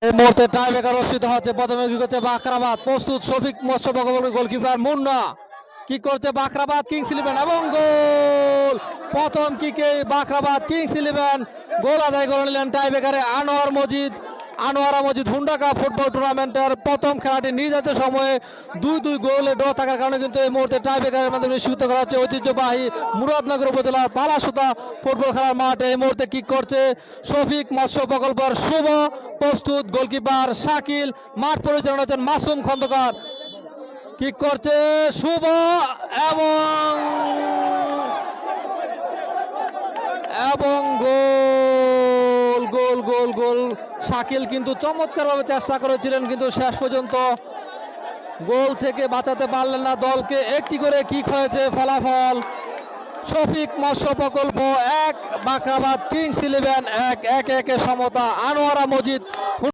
এই মুহূর্তে tie breaker অনুষ্ঠিত হচ্ছে। প্রথমে কি করছে বাখরাবাদ, প্রস্তুত শফিক মৎস্য বগবলী, গোলকিপার মুন্না। কি করছে বাখরাবাদ কিংস ইলেভেন এবং গোল। প্রথম কিকে বাখরাবাদ কিংস ইলেভেন গোল আদায় করে নিলেন টাই ব্রেকারে আনোয়ারা মজিদ হুন্ডা কাপ ফুটবল টুর্নামেন্টের প্রথম খেলাটি নির্ধারিত সময়ে 2-2 গোলে ড্র থাকার কারণে কিন্তু এই মুহূর্তে টাই ব্রেকারের মাধ্যমে নিশ্চিত করা হচ্ছে। ঐতিহ্যবাহী মুরাদনগর উপজেলার পালাসুতা ফুটবল খেলার মাঠে এই মুহূর্তে কিক করছে শফিক মৎস্য প্রকল্পের শুভ, প্রস্তুত গোলকিপার শাকিল, মাঠ পরিচালনা হচ্ছেন মাসুম খন্দকার। কিক করছে শুভ এবং গোল গোল গোল গোল। শাকিল কিন্তু চমৎকারভাবে চেষ্টা করেছিলেন কিন্তু শেষ পর্যন্ত গোল থেকে বাঁচাতে পারলেন না দলকে। একটি করে কিক হয়েছে, ফলাফল শফিক মৎস্য প্রকল্প 1, বাখরাবাদ কিংস ইলেভেন 1। 1-1 সমতা। আনোয়ারা মজিদ